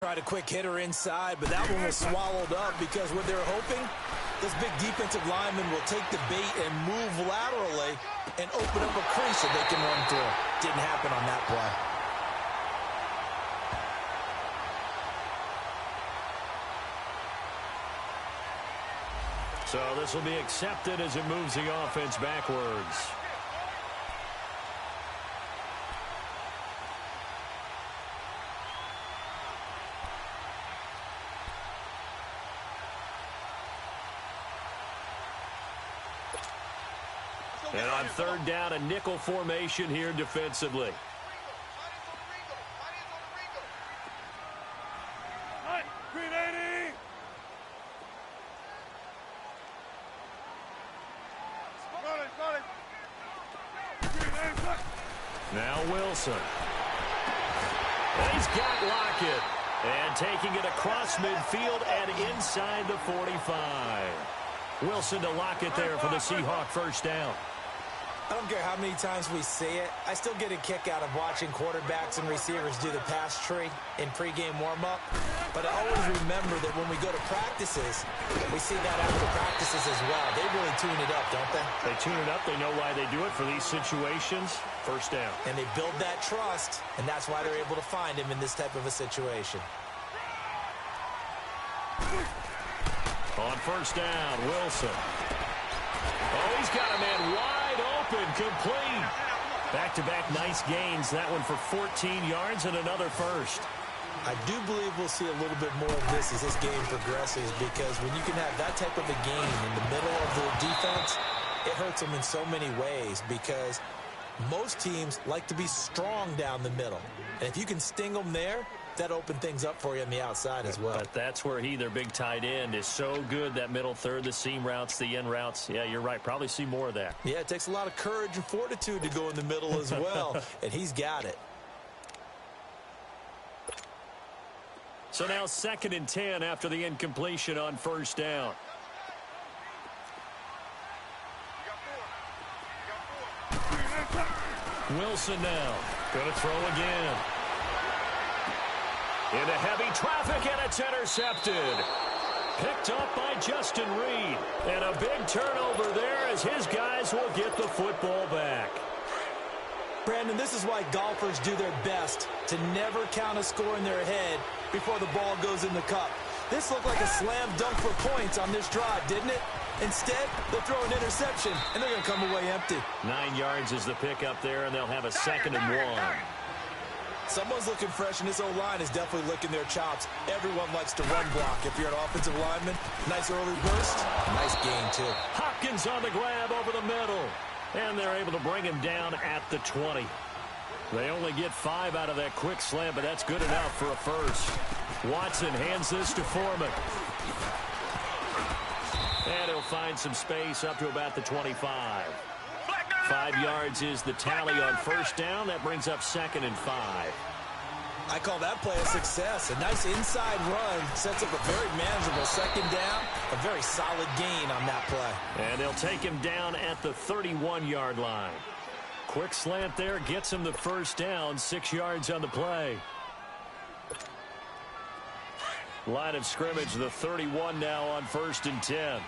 Tried a quick hitter inside, but that one was swallowed up because what they're hoping, this big defensive lineman will take the bait and move laterally and open up a crease that they can run through. Didn't happen on that play. So this will be accepted as it moves the offense backwards. And on third down, a nickel formation here defensively. Now Wilson. And he's got Lockett. And taking it across midfield and inside the 45. Wilson to Lockett there for the Seahawk first down. I don't care how many times we see it. I still get a kick out of watching quarterbacks and receivers do the pass tree in pregame warm-up. But I always remember that when we go to practices, we see that after practices as well. They really tune it up, don't they? They tune it up. They know why they do it for these situations. First down. And they build that trust, and that's why they're able to find him in this type of a situation. On first down, Wilson. Oh, he's got a man wide open, complete. Back-to-back nice gains. That one for 14 yards and another first. I do believe we'll see a little bit more of this as this game progresses, because when you can have that type of a game in the middle of the defense, it hurts them in so many ways, because most teams like to be strong down the middle. And if you can sting them there, that opened things up for you on the outside as well. But that's where their big tight end, is so good, that middle third, the seam routes, the in routes. Yeah, you're right. Probably see more of that. Yeah, it takes a lot of courage and fortitude to go in the middle as well, and he's got it. So now 2nd and 10 after the incompletion on first down. Wilson now. Going to throw again. Into heavy traffic, and it's intercepted. Picked up by Justin Reed. And a big turnover there as his guys will get the football back. Brandon, this is why golfers do their best to never count a score in their head before the ball goes in the cup. This looked like a slam dunk for points on this drive, didn't it? Instead, they'll throw an interception, and they're going to come away empty. 9 yards is the pickup there, and they'll have a 2nd and 1. Someone's looking fresh, and this O-line is definitely licking their chops. Everyone likes to run block. If you're an offensive lineman, nice early burst, nice gain, too. Hopkins on the grab over the middle, and they're able to bring him down at the 20. They only get 5 out of that quick slam, but that's good enough for a first. Watson hands this to Foreman. And he'll find some space up to about the 25. 5 yards is the tally on first down. That brings up 2nd and 5. I call that play a success. A nice inside run sets up a very manageable 2nd down. A very solid gain on that play. And they'll take him down at the 31-yard line. Quick slant there gets him the first down. 6 yards on the play. Line of scrimmage, the 31 now on 1st and 10.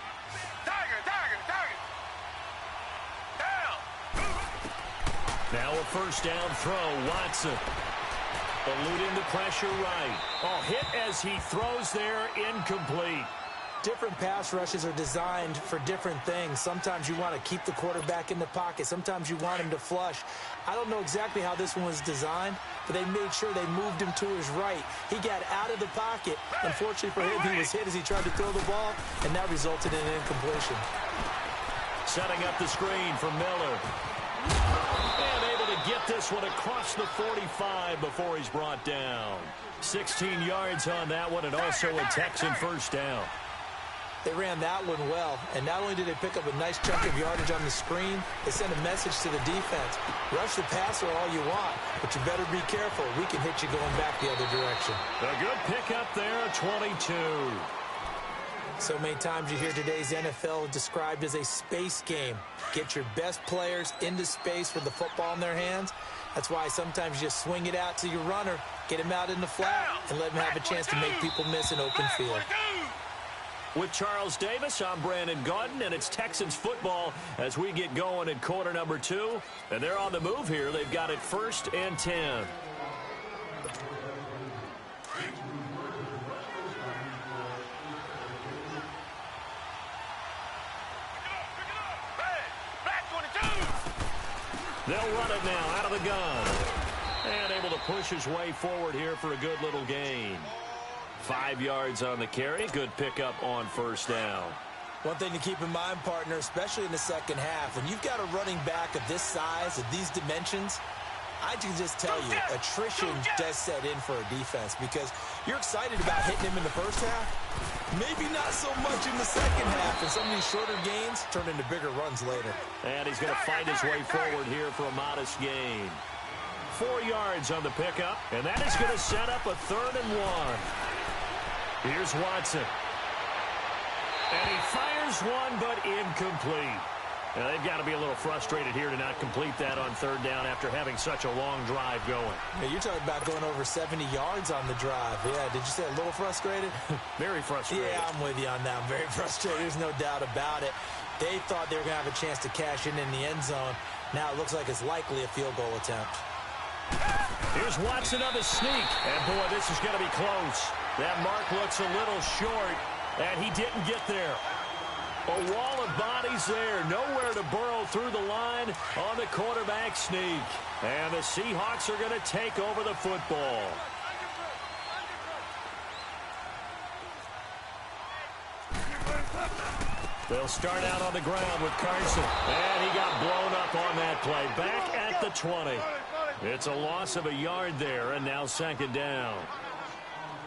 Now a first down throw, Watson. Eluding the pressure right. Oh, hit as he throws there, incomplete. Different pass rushes are designed for different things. Sometimes you want to keep the quarterback in the pocket. Sometimes you want him to flush. I don't know exactly how this one was designed, but they made sure they moved him to his right. He got out of the pocket. Unfortunately for him, he was hit as he tried to throw the ball, and that resulted in an incompletion. Setting up the screen for Miller. And able to get this one across the 45 before he's brought down. 16 yards on that one, and also a Texan first down. They ran that one well, and not only did they pick up a nice chunk of yardage on the screen, they sent a message to the defense. Rush the passer all you want, but you better be careful. We can hit you going back the other direction. A good pickup there, 22. So many times you hear today's NFL described as a space game. Get your best players into space with the football in their hands. That's why sometimes you just swing it out to your runner, get him out in the flat, and let him have a chance to make people miss an open field. With Charles Davis, I'm Brandon Gaudin, and it's Texans football as we get going in quarter number 2. And they're on the move here. They've got it 1st and 10. They'll run it now out of the gun. And able to push his way forward here for a good little gain. 5 yards on the carry. Good pickup on 1st down. One thing to keep in mind, partner, especially in the second half, when you've got a running back of this size, of these dimensions, I can just tell you, attrition does set in for a defense because you're excited about hitting him in the first half. Maybe not so much in the second half, and some of these shorter gains turn into bigger runs later. And he's going to find his way forward here for a modest gain. 4 yards on the pickup, and that is going to set up a 3rd and 1. Here's Watson. And he fires one, but incomplete. Now, they've got to be a little frustrated here to not complete that on 3rd down after having such a long drive going. Yeah, you're talking about going over 70 yards on the drive. Yeah, did you say a little frustrated? Very frustrated. Yeah, I'm with you on that. I'm very frustrated. There's no doubt about it. They thought they were going to have a chance to cash in the end zone. Now it looks like it's likely a field goal attempt. Here's Watson on the sneak. And, boy, this is going to be close. That mark looks a little short, and he didn't get there. A wall of bodies there. Nowhere to burrow through the line on the quarterback sneak. And the Seahawks are going to take over the football. They'll start out on the ground with Carson. And he got blown up on that play. Back at the 20. It's a loss of a yard there, and now 2nd down.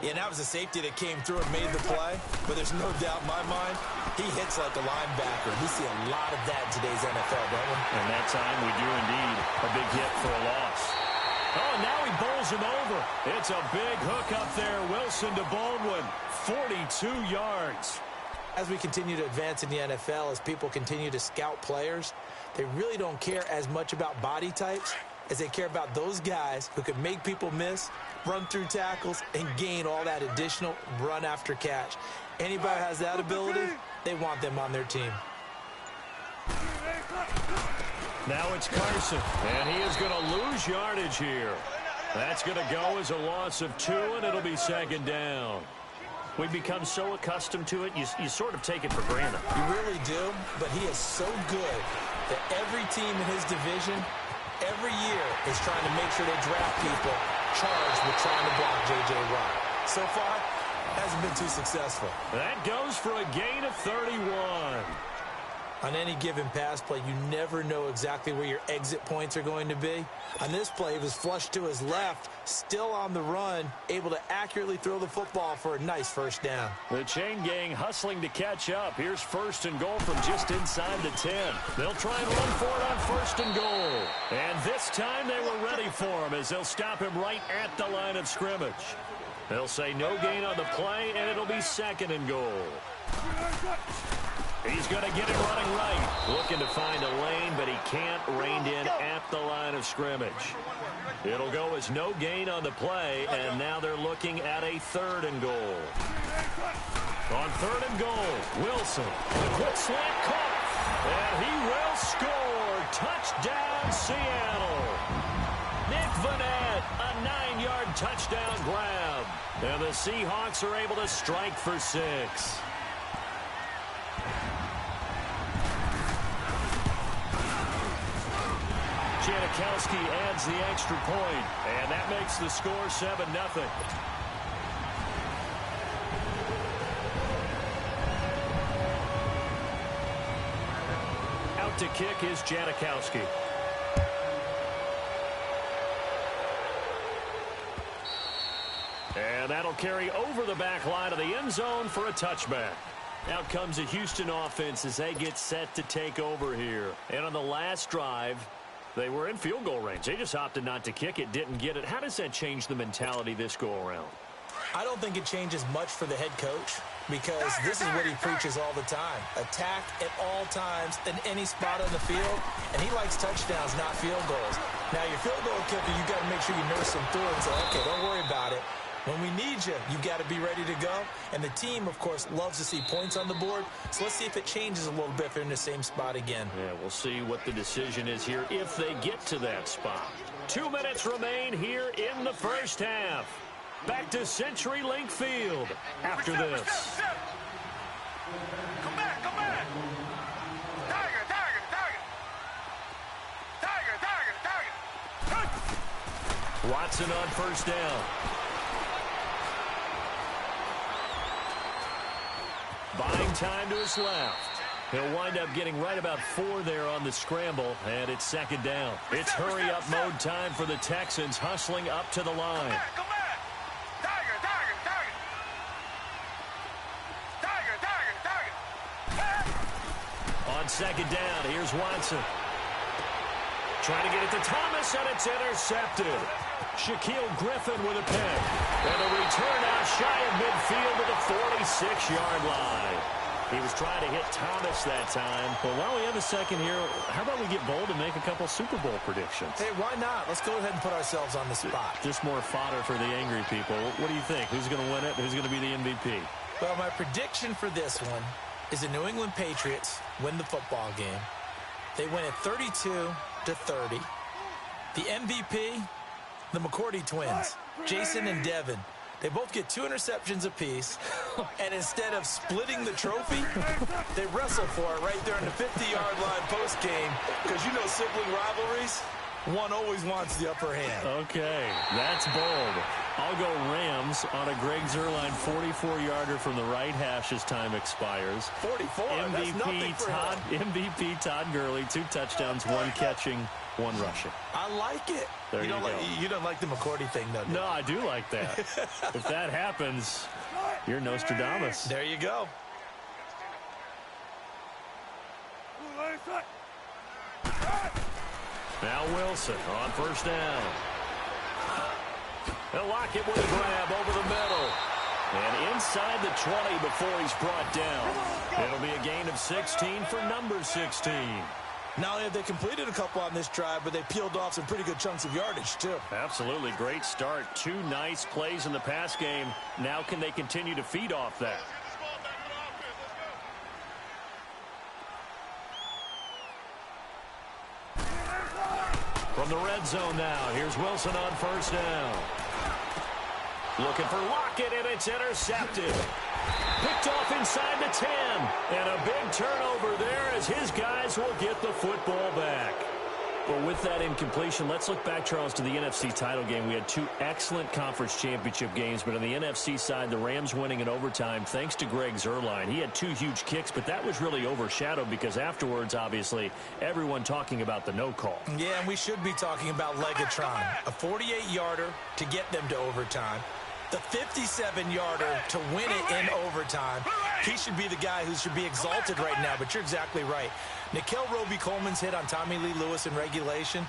Yeah, that was a safety that came through and made the play. But there's no doubt in my mind, he hits like a linebacker. We see a lot of that in today's NFL, don't we? And that time we do indeed. A big hit for a loss. Oh, and now he bowls him over. It's a big hook up there. Wilson to Baldwin. 42 yards. As we continue to advance in the NFL, as people continue to scout players, they really don't care as much about body types as they care about those guys who can make people miss, run through tackles, and gain all that additional run after catch. Anybody who has that ability, they want them on their team. Now it's Carson, and he is going to lose yardage here. That's going to go as a loss of 2, and it'll be 2nd down. We've become so accustomed to it, you sort of take it for granted. You really do, but he is so good that every team in his division every year is trying to make sure they draft people charged with trying to block J.J. Watt. So far, hasn't been too successful. That goes for a gain of 31. On any given pass play, you never know exactly where your exit points are going to be. On this play, he was flushed to his left, still on the run, able to accurately throw the football for a nice 1st down. The chain gang hustling to catch up. Here's 1st and goal from just inside the 10. They'll try and run for it on 1st and goal. And this time they were ready for him as they'll stop him right at the line of scrimmage. They'll say no gain on the play, and it'll be 2nd and goal. He's going to get it running right. Looking to find a lane, but he can't. Reined in at the line of scrimmage. It'll go as no gain on the play, and now they're looking at a 3rd and goal. On 3rd and goal, Wilson. The quick slant caught, and he will score. Touchdown, Seattle. Nick Vannett, a 9-yard touchdown grab. And the Seahawks are able to strike for 6. Janikowski adds the extra point, and that makes the score 7-0. Out to kick is Janikowski. And that'll carry over the back line of the end zone for a touchback. Out comes the Houston offense as they get set to take over here. And on the last drive, they were in field goal range. They just opted not to kick it, didn't get it. How does that change the mentality this go-around? I don't think it changes much for the head coach because this is what he preaches all the time. Attack at all times in any spot on the field, and he likes touchdowns, not field goals. Now, you feel a little kicker, you got to make sure you nurse them through and say, okay, don't worry about it. When we need you, you got to be ready to go. And the team, of course, loves to see points on the board. So let's see if it changes a little bit if they're in the same spot again. Yeah, we'll see what the decision is here if they get to that spot. 2 minutes remain here in the first half. Back to CenturyLink Field after this. Come back, come back. Tiger, tiger, tiger. Tiger, tiger, tiger. Watson on first down. Buying time to his left. He'll wind up getting right about 4 there on the scramble, and it's second down. It's hurry-up mode time for the Texans, hustling up to the line. Come back. Tiger, tiger, tiger. Tiger, tiger, tiger. On second down, here's Watson. Trying to get it to Thomas, and it's intercepted. Shaquille Griffin with a pick. And a return out shy of midfield to the 46-yard line. He was trying to hit Thomas that time. Well, while we have a second here, how about we get bold and make a couple Super Bowl predictions? Hey, why not? Let's go ahead and put ourselves on the spot. Just more fodder for the angry people. What do you think? Who's going to win it? Who's going to be the MVP? Well, my prediction for this one is the New England Patriots win the football game. They win it 32-30. The MVP, the McCourty twins, Jason and Devin. They both get 2 interceptions apiece, and instead of splitting the trophy, they wrestle for it right there on the 50-yard line post-game, because you know sibling rivalries, one always wants the upper hand. Okay, that's bold. I'll go Rams on a Greg Zuerlein 44-yarder from the right hash as time expires. 44, that's nothing for him. MVP Todd Gurley, 2 touchdowns, 1 catching, 1 rushing. I like it. There you go. You don't like the McCourty thing, though, do you? No, I do like that. If that happens, you're Nostradamus. There you go. Now Wilson on first down. They'll lock it with a grab over the middle. And inside the 20 before he's brought down. It'll be a gain of 16 for number 16. Not only have they completed a couple on this drive, but they peeled off some pretty good chunks of yardage, too. Absolutely. Great start. 2 nice plays in the pass game. Now can they continue to feed off that? From the red zone now, here's Wilson on first down. Looking for Lockett, and it's intercepted. Picked off inside the 10. And a big turnover there as his guys will get the football back. Well, with that incompletion, let's look back, Charles, to the NFC title game. We had 2 excellent conference championship games, but on the NFC side, the Rams winning in overtime thanks to Greg Zuerlein. He had 2 huge kicks, but that was really overshadowed because afterwards, obviously, everyone talking about the no call. Yeah, and we should be talking about Legatron. A 48-yarder to get them to overtime. The 57-yarder to win it in overtime. He should be the guy who should be exalted right now, but you're exactly right. Nickel Roby-Coleman's hit on Tommy Lee Lewis in regulation,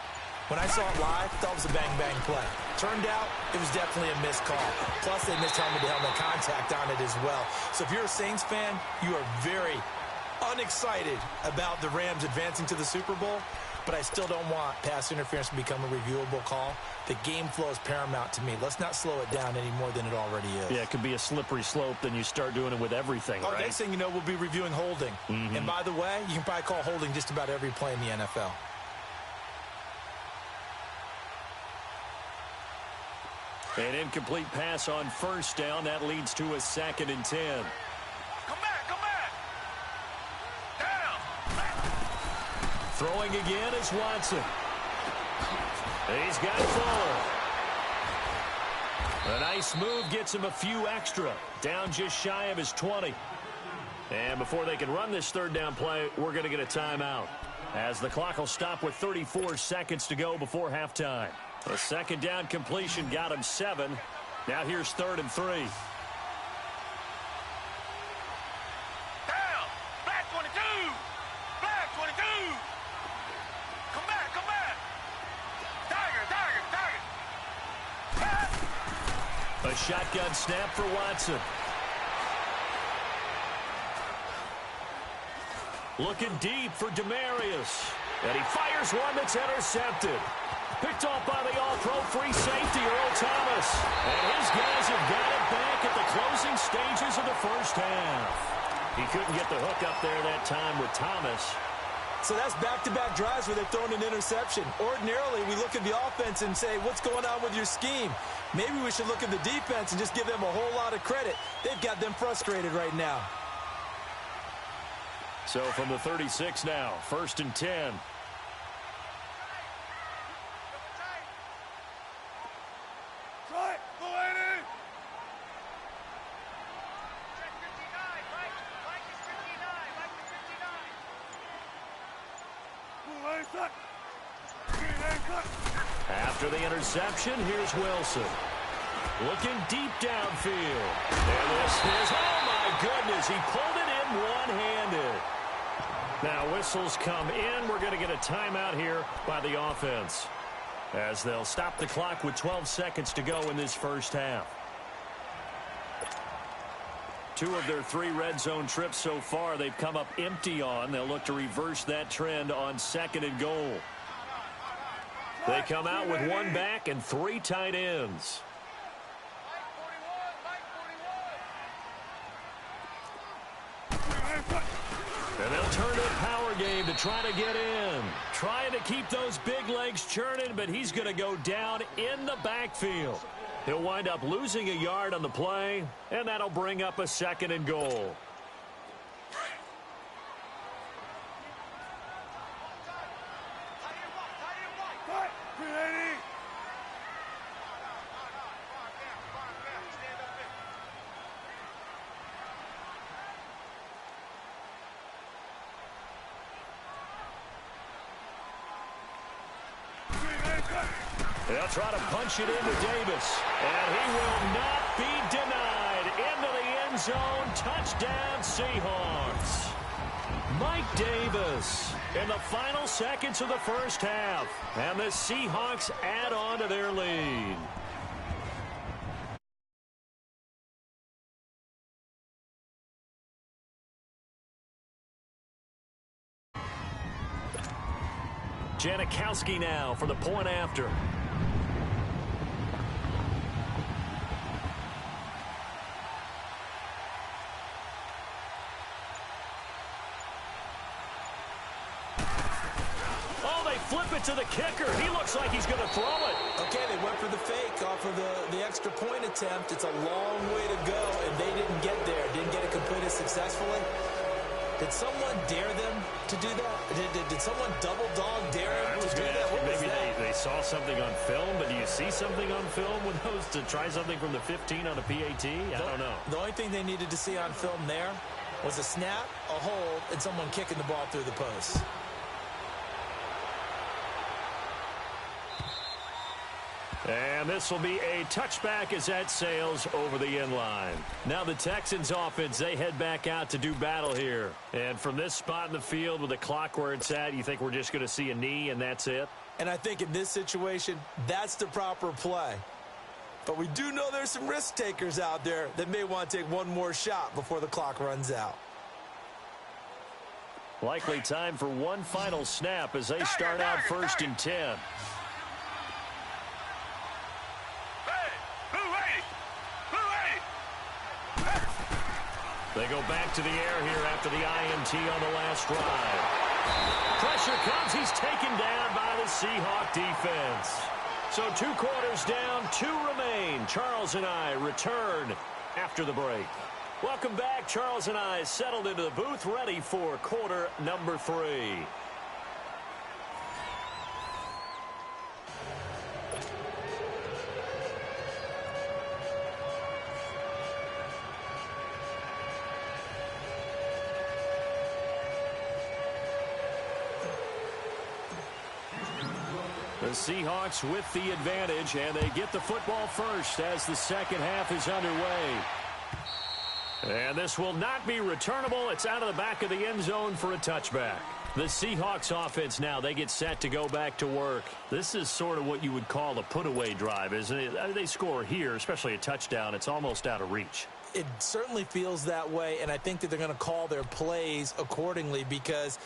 when I saw it live, that was a bang-bang play. Turned out, it was definitely a missed call. Plus, they missed helmet-to-helmet contact on it as well. So if you're a Saints fan, you are very unexcited about the Rams advancing to the Super Bowl, but I still don't want pass interference to become a reviewable call. The game flow is paramount to me. Let's not slow it down any more than it already is. Yeah, it could be a slippery slope, then you start doing it with everything, right? Next thing you know, we'll be reviewing holding. And by the way, you can probably call holding just about every play in the NFL. An incomplete pass on first down. That leads to a 2nd and 10. Come back, come back. Down. Throwing again is Watson. He's got Fuller. A nice move gets him a few extra. Down just shy of his 20. And before they can run this 3rd down play, we're going to get a timeout, as the clock will stop with 34 seconds to go before halftime. A 2nd down completion got him 7. Now here's 3rd and 3. Down. Black 22. Black 22. Come back, come back. Tiger, tiger, tiger. A shotgun snap for Watson. Looking deep for Demaryius. And he fires one that's intercepted. Picked off by the all-pro free safety, Earl Thomas. And his guys have got it back at the closing stages of the first half. He couldn't get the hook up there that time with Thomas. So that's back-to-back drives where they're throwing an interception. Ordinarily, we look at the offense and say, what's going on with your scheme? Maybe we should look at the defense and just give them a whole lot of credit. They've got them frustrated right now. So from the 36 now, 1st and 10. After the interception, here's Wilson. Looking deep downfield. And this is, oh my goodness, he pulled it in one-handed. Now whistles come in. We're going to get a timeout here by the offense, as they'll stop the clock with 12 seconds to go in this first half. 2 of their 3 red zone trips so far they've come up empty on. They'll look to reverse that trend on 2nd and goal. They come out with 1 back and 3 tight ends. And they'll turn to a power game to try to get in. Trying to keep those big legs churning, but he's going to go down in the backfield. He'll wind up losing a yard on the play, and that'll bring up a 2nd and goal. They'll try to punch it into Davis. And he will not be denied. Into the end zone. Touchdown, Seahawks. Mike Davis in the final seconds of the first half. And the Seahawks add on to their lead. Janikowski now for the point after. Flip it to the kicker. He looks like he's going to throw it. Okay, they went for the fake off of the extra point attempt. It's a long way to go, and they didn't get there. Didn't get it completed successfully. Did someone dare them to do that? Did someone double dog dare them to do that? What was maybe that? They saw something on film, but do you see something on film with those to try something from the 15 on a PAT? I don't know. The only thing they needed to see on film there was a snap, a hold, and someone kicking the ball through the post. And this will be a touchback as that sails over the end line. Now the Texans offense, they head back out to do battle here. And from this spot in the field with the clock where it's at, you think we're just going to see a knee and that's it? And I think in this situation, that's the proper play. But we do know there's some risk takers out there that may want to take one more shot before the clock runs out. Likely time for one final snap as they start out 1st and 10. They go back to the air here after the INT on the last drive. Pressure comes. He's taken down by the Seahawk defense. So 2 quarters down, 2 remain. Charles and I return after the break. Welcome back. Charles and I settled into the booth, ready for quarter number 3. The Seahawks with the advantage, and they get the football first as the second half is underway. And this will not be returnable. It's out of the back of the end zone for a touchback. The Seahawks offense now, they get set to go back to work. This is sort of what you would call a put-away drive, isn't it? They score here, especially a touchdown. It's almost out of reach. It certainly feels that way, and I think that they're going to call their plays accordingly because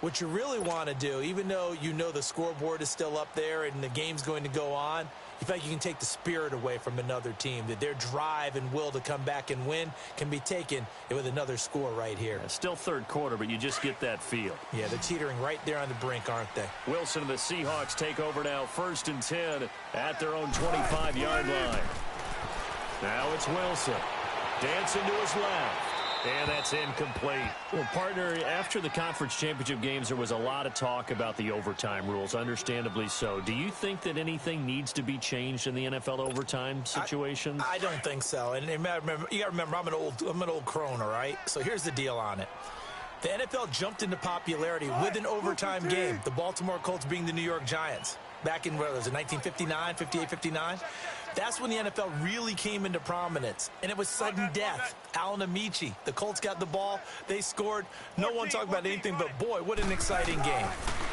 What you really want to do, even though you know the scoreboard is still up there and the game's going to go on, you feel like you can take the spirit away from another team, that their drive and will to come back and win can be taken with another score right here. Still third quarter, but you just get that feel. Yeah, they're teetering right there on the brink, aren't they? Wilson and the Seahawks take over now, 1st and 10 at their own 25-yard line. Now it's Wilson. Dancing to his left. And that's incomplete. Well, partner, after the conference championship games, there was a lot of talk about the overtime rules, understandably so. Do you think that anything needs to be changed in the NFL overtime situation? I don't think so. And you got to remember, I'm an old crone, all right? So here's the deal on it. The NFL jumped into popularity with an overtime game, the Baltimore Colts being the New York Giants. Back in, what was it, 1959, 58, 59? That's when the NFL really came into prominence, and it was sudden death. Alan Amici, the Colts got the ball, they scored. No one talked about anything but, boy, what an exciting game.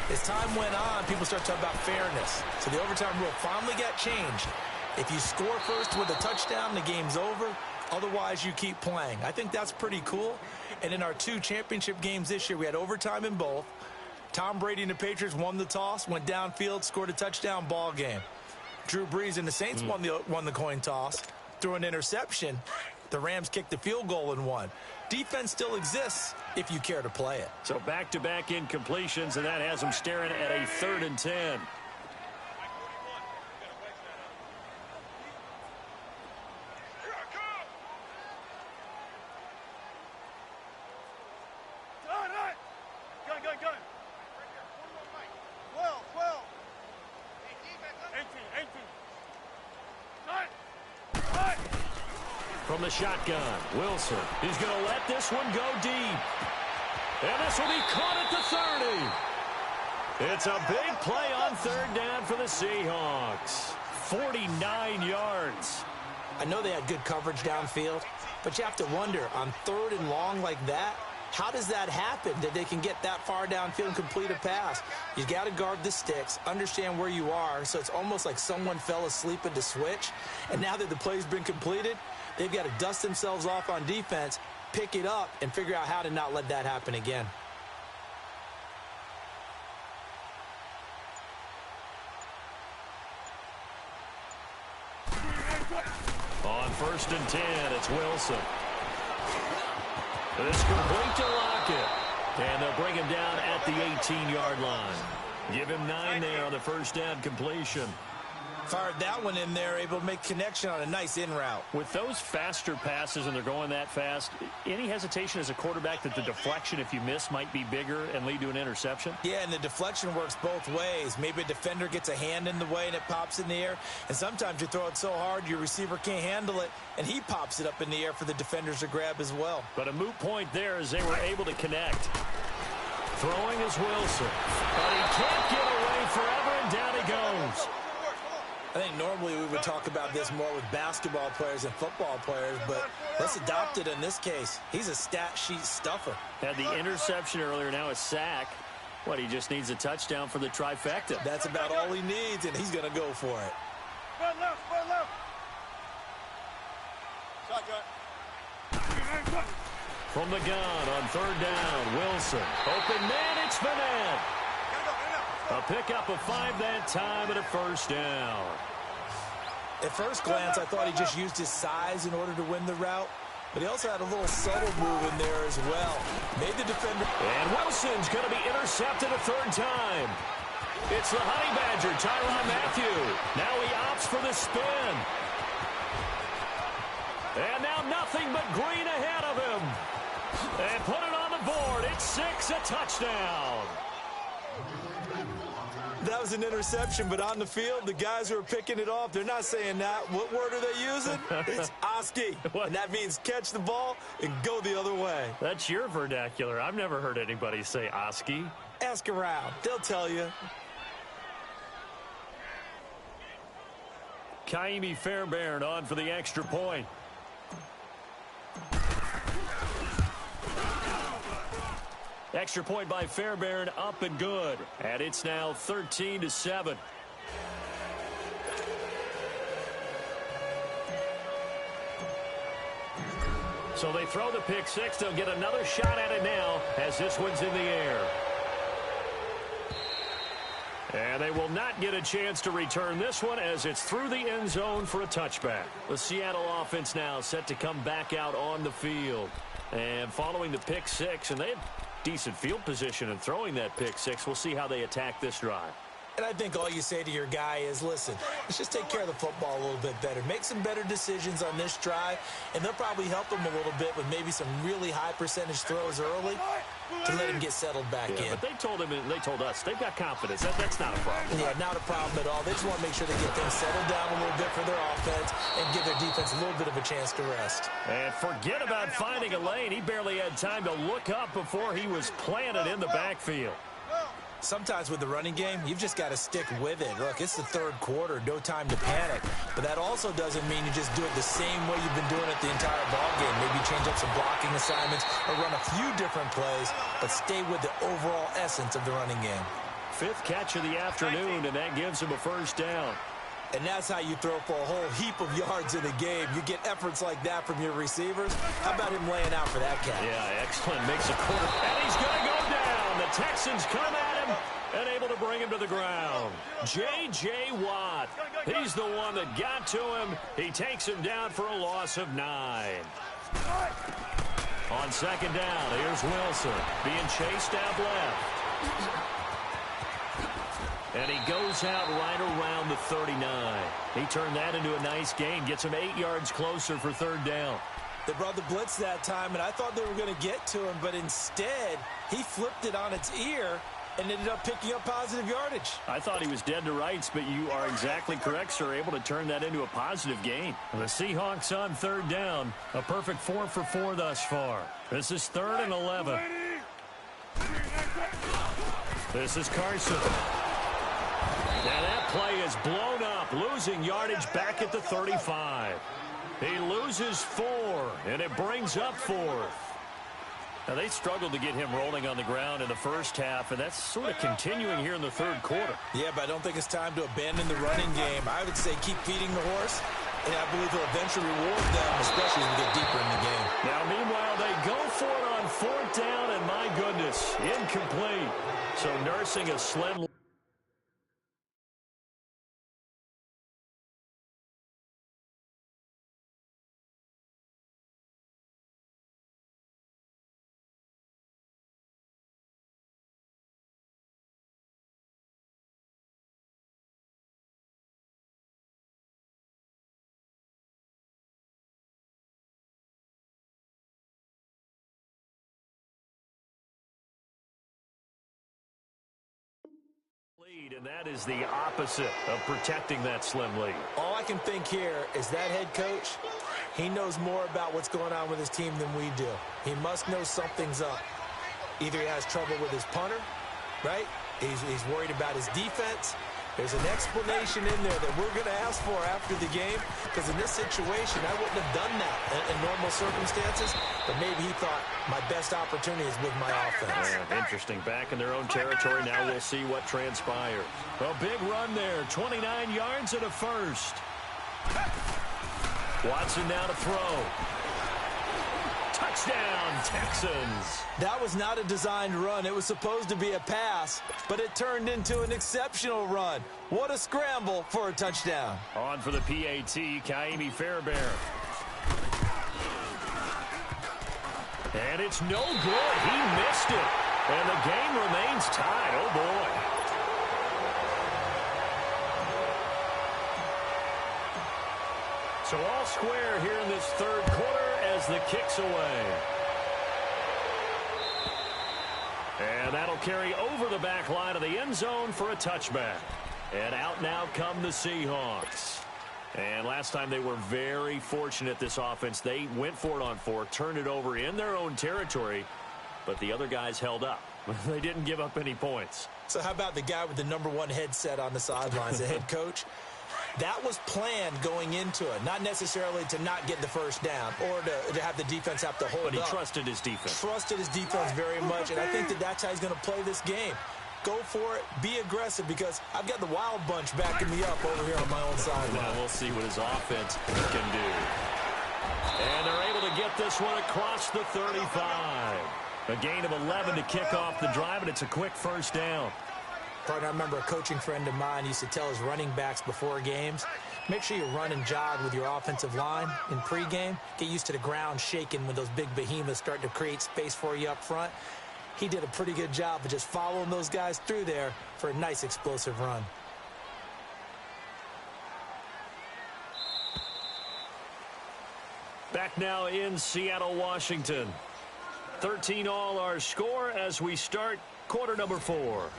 As time went on, people started talking about fairness. So the overtime rule finally got changed. If you score first with a touchdown, the game's over. Otherwise, you keep playing. I think that's pretty cool. And in our 2 championship games this year, we had overtime in both. Tom Brady and the Patriots won the toss, went downfield, scored a touchdown, ball game. Drew Brees and the Saints won the coin toss, threw an interception. The Rams kicked the field goal and won. Defense still exists if you care to play it. So back-to-back incompletions, and that has them staring at a 3rd and 10. From the shotgun, Wilson. He's going to let this one go deep. And this will be caught at the 30. It's a big play on 3rd down for the Seahawks. 49 yards. I know they had good coverage downfield, but you have to wonder, on 3rd and long like that, how does that happen, that they can get that far downfield and complete a pass? You got to guard the sticks, understand where you are, so it's almost like someone fell asleep at the switch, and now that the play's been completed, they've got to dust themselves off on defense, pick it up, and figure out how to not let that happen again. On 1st and 10, it's Wilson. It's complete to Lockett. And they'll bring him down at the 18-yard line. Give him 9 there on the 1st down completion. Fired that one in there, able to make connection on a nice in route. With those faster passes and they're going that fast, any hesitation as a quarterback that the deflection, if you miss, might be bigger and lead to an interception? Yeah, and the deflection works both ways. Maybe a defender gets a hand in the way and it pops in the air. And sometimes you throw it so hard your receiver can't handle it, and he pops it up in the air for the defenders to grab as well. But a moot point there as they were able to connect. Throwing is Wilson. But he can't get away forever, and down he goes. I think normally we would talk about this more with basketball players and football players, but let's adopt it in this case. He's a stat sheet stuffer. Had the interception earlier, now a sack. What, he just needs a touchdown for the trifecta. That's about all he needs, and he's going to go for it. Run left, run left. Shotgun. From the gun on 3rd down, Wilson. Open man, it's Vanette. A pickup of 5 that time and a 1st down. At first glance, I thought he just used his size in order to win the route, but he also had a little subtle move in there as well. Made the defender. And Wilson's going to be intercepted a 3rd time. It's the Honey Badger, Tyrann Mathieu. Now he opts for the spin. And now nothing but green ahead of him. And put it on the board. It's 6, a touchdown. That was an interception, but on the field, the guys who are picking it off, they're not saying that. What word are they using? It's Oski. And that means catch the ball and go the other way. That's your vernacular. I've never heard anybody say Oski. Ask around. They'll tell you. Kaimi Fairbairn on for the extra point. Extra point by Fairbairn, up and good. And it's now 13-7. So they throw the pick 6. They'll get another shot at it now as this one's in the air. And they will not get a chance to return this one as it's through the end zone for a touchback. The Seattle offense now set to come back out on the field. And following the pick six, and they have decent field position in throwing that pick six. We'll see how they attack this drive. And I think all you say to your guy is, listen, let's just take care of the football a little bit better. Make some better decisions on this drive, and they'll probably help him a little bit with maybe some really high percentage throws early to let him get settled back in. But they told him, and they told us, they've got confidence. That's not a problem. Yeah, not a problem at all. They just want to make sure they get things settled down a little bit for their offense and give their defense a little bit of a chance to rest. And forget about finding a lane. He barely had time to look up before he was planted in the backfield. Sometimes with the running game, you've just got to stick with it. Look, it's the third quarter, no time to panic. But that also doesn't mean you just do it the same way you've been doing it the entire ballgame. Maybe change up some blocking assignments or run a few different plays, but stay with the overall essence of the running game. Fifth catch of the afternoon, and that gives him a first down. And that's how you throw for a whole heap of yards in a game. You get efforts like that from your receivers. How about him laying out for that catch? Yeah, excellent. Makes a quarter. And he's going to go down. The Texans come at him and able to bring him to the ground. J.J. Watt. He's the one that got to him. He takes him down for a loss of 9. On second down, here's Wilson being chased out left. And he goes out right around the 39. He turned that into a nice gain. Gets him 8 yards closer for third down. They brought the blitz that time, and I thought they were going to get to him, but instead, he flipped it on its ear and ended up picking up positive yardage. I thought he was dead to rights, but you are exactly correct, sir. Able to turn that into a positive gain. The Seahawks on third down. A perfect 4 for 4 thus far. This is 3rd and 11. This is Carson. And that play is blown up, losing yardage back at the 35. He loses 4, and it brings up 4th. Now, they struggled to get him rolling on the ground in the first half, and that's sort of continuing here in the third quarter. Yeah, but I don't think it's time to abandon the running game. I would say keep feeding the horse, and I believe he'll eventually reward them, especially as we get deeper in the game. Now, meanwhile, they go for it on 4th down, and my goodness, incomplete. So nursing a slim... And that is the opposite of protecting that slim lead. All I can think here is that head coach, he knows more about what's going on with his team than we do. He must know something's up. Either he has trouble with his punter, right? He's worried about his defense. There's an explanation in there that we're going to ask for after the game, because in this situation, I wouldn't have done that in normal circumstances, but maybe he thought my best opportunity is with my offense. Yeah, interesting. Back in their own territory. Now we'll see what transpires. A big run there. 29 yards and a first. Watson now to throw. Touchdown, Texans. That was not a designed run. It was supposed to be a pass, but it turned into an exceptional run. What a scramble for a touchdown. On for the PAT, Ka'imi Fairbairn. And it's no good. He missed it. And the game remains tied. Oh, boy. So all square here in this third quarter as the kick's away. And that'll carry over the back line of the end zone for a touchback. And out now come the Seahawks. And last time they were very fortunate, this offense. They went for it on 4, turned it over in their own territory, but the other guys held up. They didn't give up any points. So how about the guy with the #1 headset on the sidelines, the head coach? That was planned going into it, not necessarily to not get the first down or to have the defense have to hold up. But he trusted his defense. Trusted his defense very much, and I think that's how he's going to play this game. Go for it, be aggressive, because I've got the wild bunch backing me up over here on my own side. Well, we'll see what his offense can do. And they're able to get this one across the 35. A gain of 11 to kick off the drive, and it's a quick first down. Partner, I remember a coaching friend of mine used to tell his running backs before games, make sure you run and jog with your offensive line in pregame. Get used to the ground shaking when those big behemoths start to create space for you up front. He did a pretty good job of just following those guys through there for a nice explosive run. Back now in Seattle, Washington. 13-all our score as we start quarter number 4.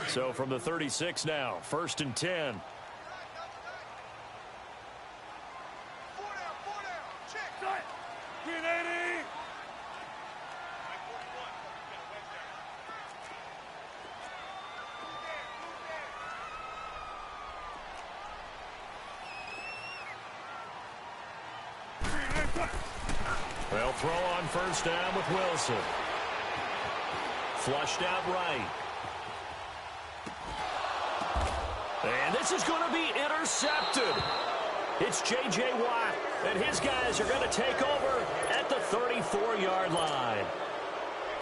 So from the 36 now, 1st and 10. They'll throw on 1st down with Wilson. Flushed out right. And this is going to be intercepted. It's J.J. Watt, and his guys are going to take over at the 34-yard line.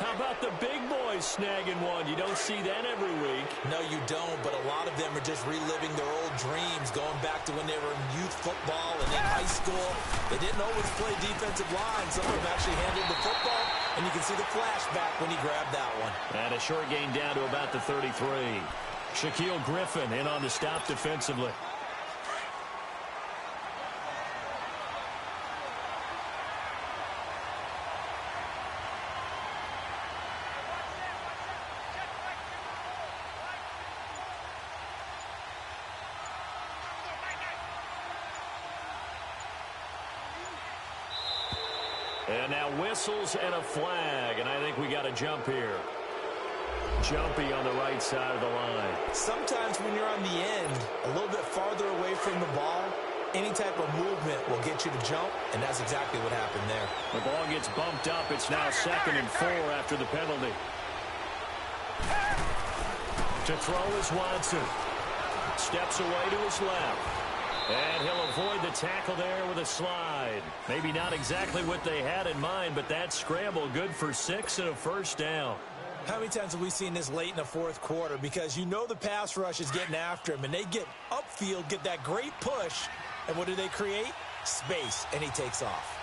How about the big boys snagging one? You don't see that every week. No, you don't, but a lot of them are just reliving their old dreams, going back to when they were in youth football and in high school. They didn't always play defensive line. Some of them actually handled the football, and you can see the flashback when he grabbed that one. And a short gain down to about the 33. Shaquille Griffin in on the stop defensively. And now whistles and a flag, and I think we got a jump here. Jumpy on the right side of the line. Sometimes when you're on the end, a little bit farther away from the ball, any type of movement will get you to jump, and that's exactly what happened there. The ball gets bumped up. It's now 2nd and 4 after the penalty. To throw is Watson. Steps away to his left. And he'll avoid the tackle there with a slide. Maybe not exactly what they had in mind, but that scramble good for 6 and a 1st down. How many times have we seen this late in the 4th quarter? Because you know the pass rush is getting after him, and they get upfield, get that great push, and what do they create? Space, and he takes off.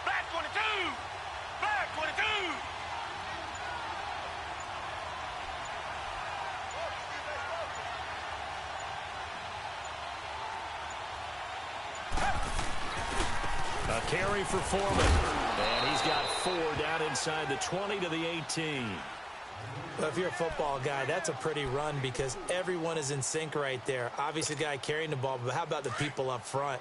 Black 22! Black 22! A carry for Foreman. And he's got 4 down inside the 20 to the 18. Well, if you're a football guy, that's a pretty run because everyone is in sync right there. Obviously, the guy carrying the ball, but how about the people up front?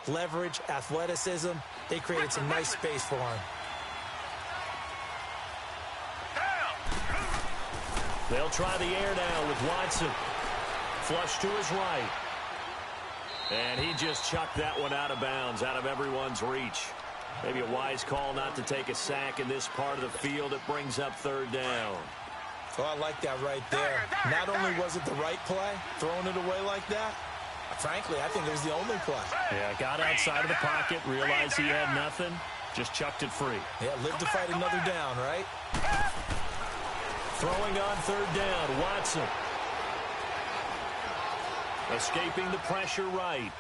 Leverage, athleticism, they created some nice space for him. They'll try the air now with Watson. Flush to his right. And he just chucked that one out of bounds, out of everyone's reach. Maybe a wise call not to take a sack in this part of the field. It brings up 3rd down. Well, I like that right there. Not only was it the right play, throwing it away like that, frankly, I think it was the only play. Yeah, got outside of the pocket, realized he had nothing, just chucked it free. Yeah, live to fight another down, right? Throwing on 3rd down, Watson. Escaping the pressure right.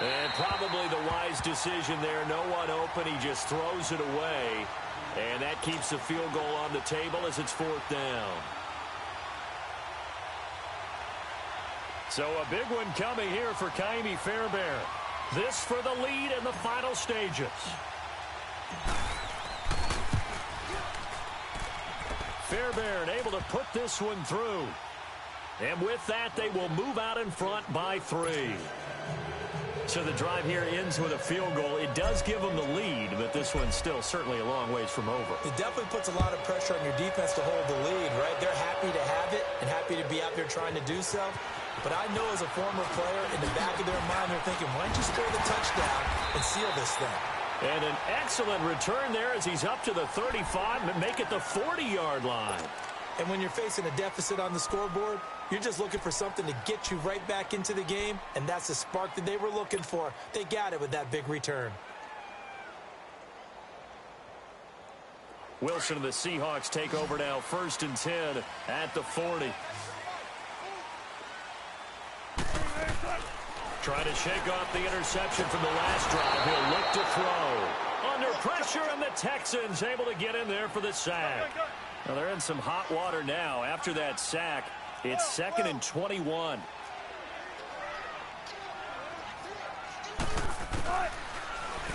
And probably the wise decision there. No one open. He just throws it away. And that keeps the field goal on the table as it's 4th down. So a big one coming here for Ka'imi Fairbairn. This for the lead in the final stages. Fairbairn able to put this one through. And with that, they will move out in front by 3. So the drive here ends with a field goal. It does give them the lead, but this one's still certainly a long ways from over. It definitely puts a lot of pressure on your defense to hold the lead, right? They're happy to have it and happy to be out there trying to do so. But I know as a former player, in the back of their mind, they're thinking, why don't you score the touchdown and seal this thing? And an excellent return there as he's up to the 35 and make it the 40-yard line. And when you're facing a deficit on the scoreboard, you're just looking for something to get you right back into the game, and that's the spark that they were looking for. They got it with that big return. Wilson and the Seahawks take over now, 1st and 10 at the 40. Trying to shake off the interception from the last drive. He'll look to throw. Under pressure, and the Texans able to get in there for the sack. Now they're in some hot water now. After that sack, it's 2nd and 21.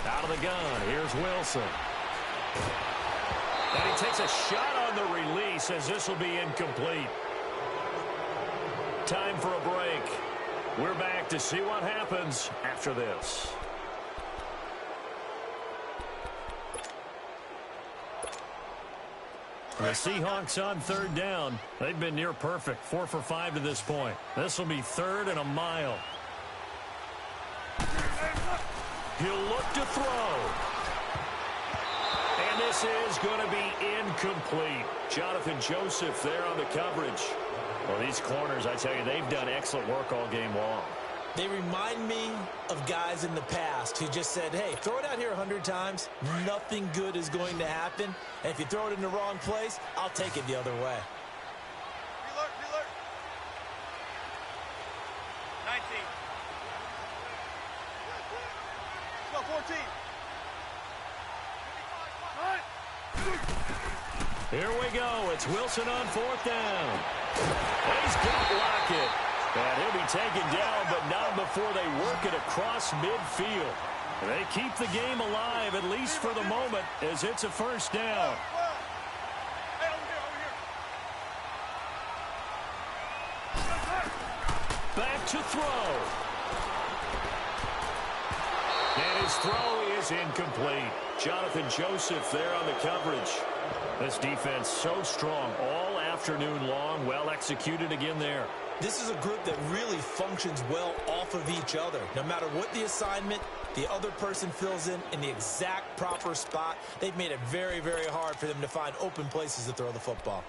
Out of the gun, here's Wilson. And he takes a shot on the release as this will be incomplete. Time for a break. We're back to see what happens after this. The Seahawks on 3rd down. They've been near perfect, 4 for 5 to this point. This will be 3rd and a mile. He'll look to throw. And this is going to be incomplete. Jonathan Joseph there on the coverage. Well, these corners, I tell you, they've done excellent work all game long. They remind me of guys in the past who just said, hey, throw it out here 100 times. Nothing good is going to happen. And if you throw it in the wrong place, I'll take it the other way. Reload. 19. Go, 14. Here we go. It's Wilson on 4th down. He's got Lockett. And he'll be taken down, but not before they work it across midfield. They keep the game alive, at least for the moment, as it's a 1st down. Hey, over here. Back to throw. And his throw is incomplete. Jonathan Joseph there on the coverage. This defense so strong all afternoon long. Well executed again there. This is a group that really functions well off of each other. No matter what the assignment, the other person fills in the exact proper spot. They've made it very, very hard for them to find open places to throw the football.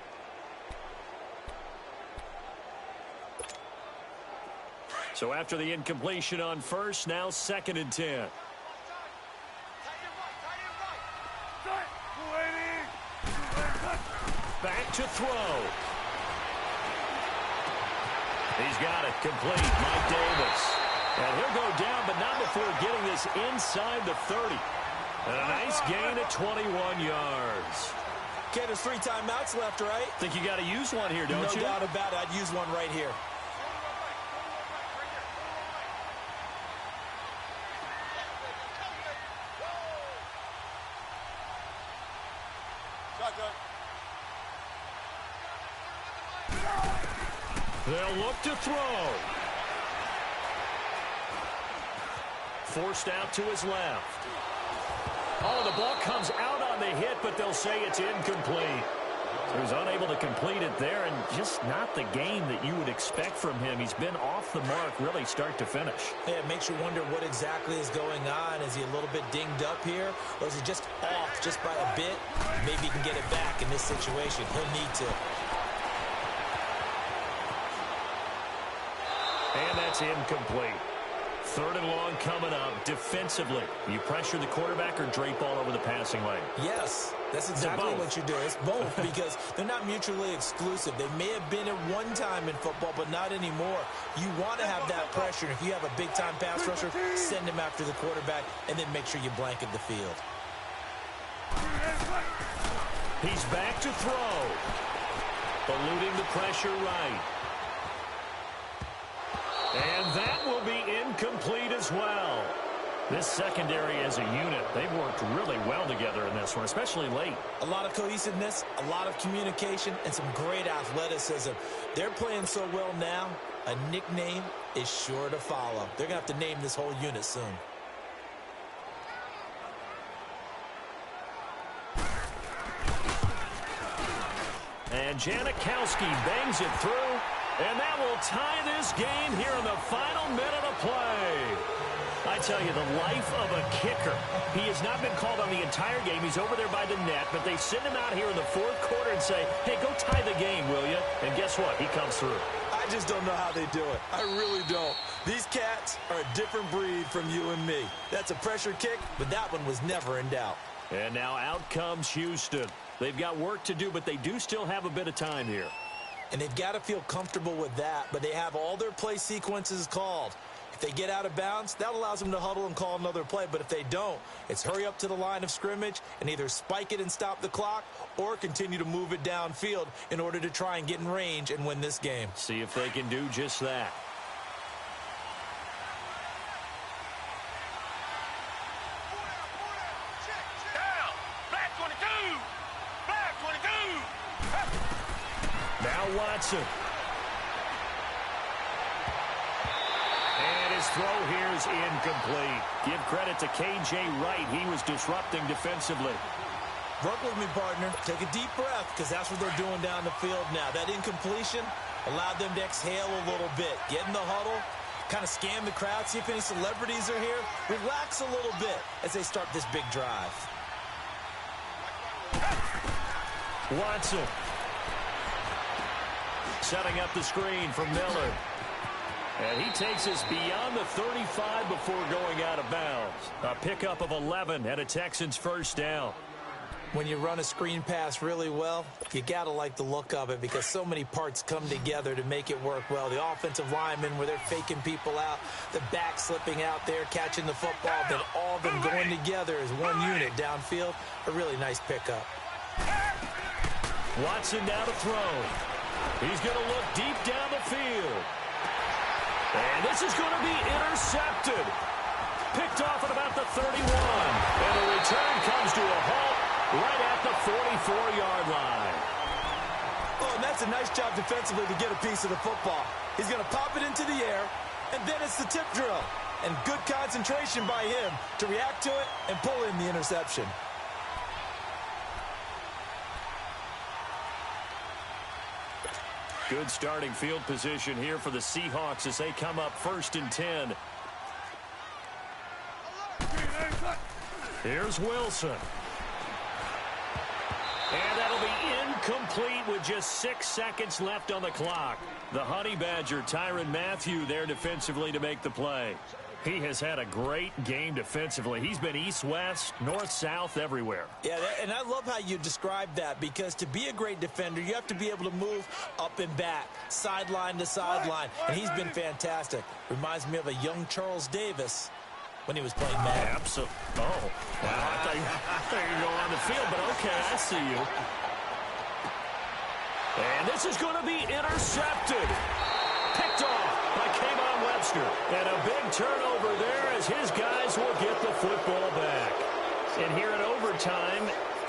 So after the incompletion on 1st, now 2nd and 10. Back to throw. He's got it complete. Mike Davis. And he'll go down, but not before getting this inside the 30. And a nice gain at 21 yards. Okay, there's 3 timeouts left, right? Think you got to use one here, don't you? No doubt about it. I'd use one right here. They'll look to throw. Forced out to his left. Oh, the ball comes out on the hit, but they'll say it's incomplete. So he's unable to complete it there, and just not the game that you would expect from him. He's been off the mark really start to finish. Yeah, it makes you wonder what exactly is going on. Is he a little bit dinged up here, or is he just off just by a bit? Maybe he can get it back in this situation. He'll need to. And that's incomplete. 3rd and long coming up. Defensively, you pressure the quarterback or drape all over the passing lane? Yes, that's exactly what you do. It's both because they're not mutually exclusive. They may have been at one time in football, but not anymore. You want to have that pressure. If you have a big-time pass rusher, send him after the quarterback, and then make sure you blanket the field. He's back to throw. Eluding the pressure right. And that will be incomplete as well. This secondary as a unit, they've worked really well together in this one, especially late. A lot of cohesiveness, a lot of communication, and some great athleticism. They're playing so well now, a nickname is sure to follow. They're going to have to name this whole unit soon. And Janikowski bangs it through. And that will tie this game here in the final minute of play. I tell you, the life of a kicker. He has not been called on the entire game. He's over there by the net, but they send him out here in the fourth quarter and say, hey, go tie the game, will you? And guess what? He comes through. I just don't know how they do it. I really don't. These cats are a different breed from you and me. That's a pressure kick, but that one was never in doubt. And now out comes Houston. They've got work to do, but they do still have a bit of time here. And they've got to feel comfortable with that, but they have all their play sequences called. If they get out of bounds, that allows them to huddle and call another play. But if they don't, it's hurry up to the line of scrimmage and either spike it and stop the clock or continue to move it downfield in order to try and get in range and win this game. See if they can do just that. Down. Black 22. Black 22. Now Watson. And his throw here is incomplete. Give credit to K.J. Wright. He was disrupting defensively. Work with me, partner. Take a deep breath because that's what they're doing down the field now. That incompletion allowed them to exhale a little bit. Get in the huddle, kind of scan the crowd, see if any celebrities are here. Relax a little bit as they start this big drive. Watson. Setting up the screen for Miller. And he takes us beyond the 35 before going out of bounds. A pickup of 11 and a Texans first down. When you run a screen pass really well, you got to like the look of it because so many parts come together to make it work well. The offensive linemen where they're faking people out, the back slipping out there, catching the football, then all of them going together as one unit downfield. A really nice pickup. Watson now to throw. He's going to look deep down the field. And this is going to be intercepted. Picked off at about the 31. And the return comes to a halt right at the 44-yard line. Oh, and that's a nice job defensively to get a piece of the football. He's going to pop it into the air, and then it's the tip drill. And good concentration by him to react to it and pull in the interception. Good starting field position here for the Seahawks as they come up 1st and 10. Here's Wilson. And that'll be incomplete with just 6 seconds left on the clock. The Honey Badger, Tyrann Mathieu, there defensively to make the play. He has had a great game defensively. He's been east-west, north-south, everywhere. Yeah, and I love how you describe that because to be a great defender, you have to be able to move up and back, sideline to sideline, and he's been fantastic. Reminds me of a young Charles Davis when he was playing Madden. Absolutely. Oh, wow. I thought you were going on the field, but okay, I see you. And this is going to be intercepted. Picked off by Kayvon Webster. And a big turnover there as his guys will get the football back. And here in overtime,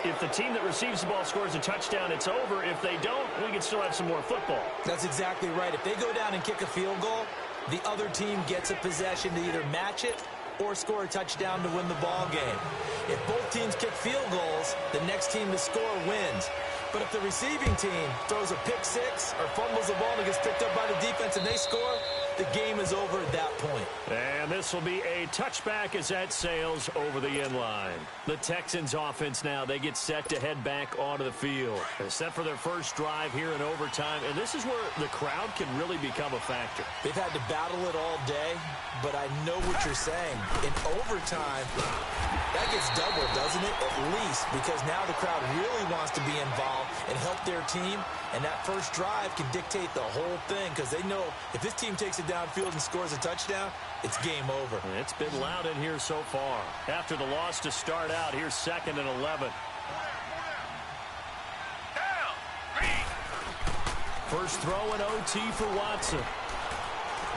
if the team that receives the ball scores a touchdown, it's over. If they don't, we can still have some more football. That's exactly right. If they go down and kick a field goal, the other team gets a possession to either match it or score a touchdown to win the ball game. If both teams kick field goals, the next team to score wins. But if the receiving team throws a pick six or fumbles the ball and gets picked up by the defense and they score, the game is over at that point. And this will be a touchback as that sails over the end line. The Texans offense now, they get set to head back onto the field. They're set for their first drive here in overtime, and this is where the crowd can really become a factor. They've had to battle it all day, but I know what you're saying. In overtime, that gets doubled, doesn't it? At least, because now the crowd really wants to be involved and help their team, and that first drive can dictate the whole thing because they know if this team takes it downfield and scores a touchdown, it's game over. It's been loud in here so far. After the loss to start out, here's 2nd and 11. First throw in OT for Watson.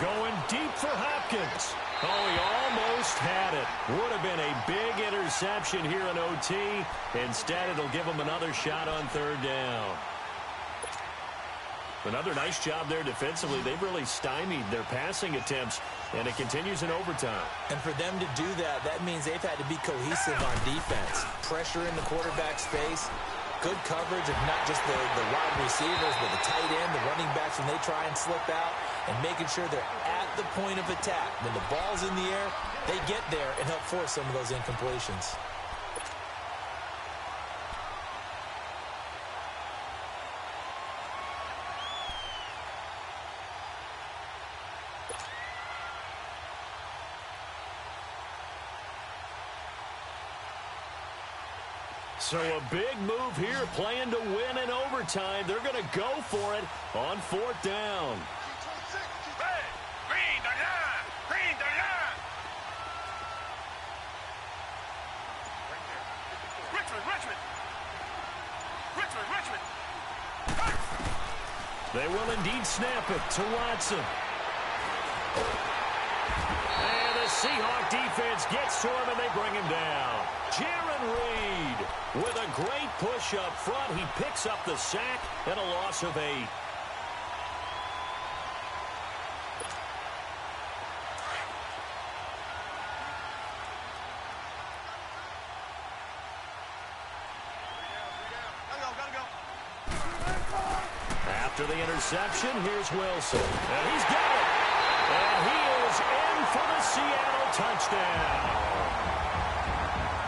Going deep for Hopkins. Oh, he almost had it. Would have been a big interception here in OT. Instead, it'll give him another shot on 3rd down. Another nice job there defensively. They've really stymied their passing attempts, and it continues in overtime. And for them to do that, that means they've had to be cohesive on defense. Pressure in the quarterback's face, good coverage of not just the wide receivers, but the tight end, the running backs when they try and slip out, and making sure they're at the point of attack. When the ball's in the air, they get there and help force some of those incompletions. So a big move here, playing to win in overtime. They're going to go for it on 4th down. Hey, green the line. Green the line. Richmond. They will indeed snap it to Watson. And the Seahawk defense gets to him, and they bring him down. Jarran Reed with a great push up front. He picks up the sack and a loss of 8. After the interception, here's Wilson. And he's got it. And he is in for the Seattle touchdown.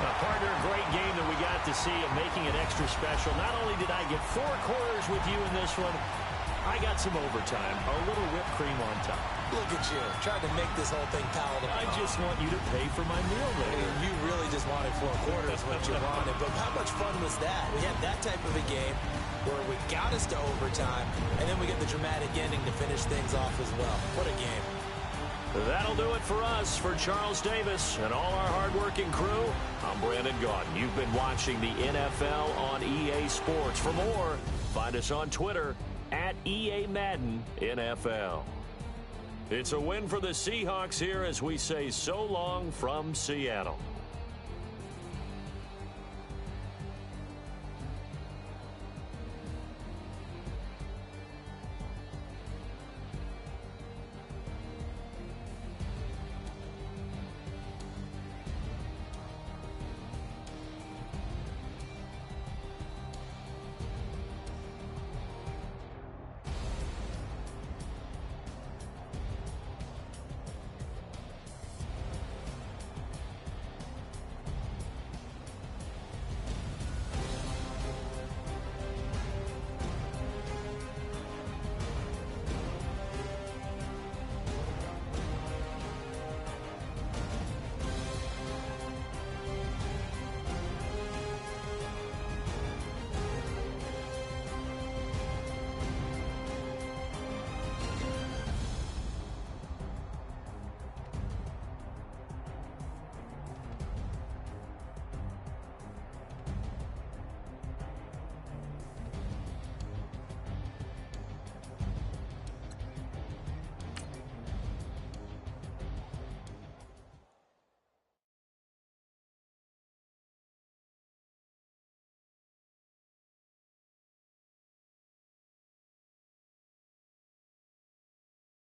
Now, partner, a great game that we got to see, and making it extra special. Not only did I get 4 quarters with you in this one, I got some overtime, a little whipped cream on top. Look at you, trying to make this whole thing palatable. I just want you to pay for my meal later. You really just wanted 4 quarters, what you wanted. But how much fun was that? We had that type of a game where we got us to overtime, and then we get the dramatic ending to finish things off as well. What a game. That'll do it for us. For Charles Davis and all our hard-working crew, I'm Brandon Gaudin. You've been watching the NFL on EA Sports. For more, find us on Twitter at EA Madden NFL. It's a win for the Seahawks here as we say so long from Seattle.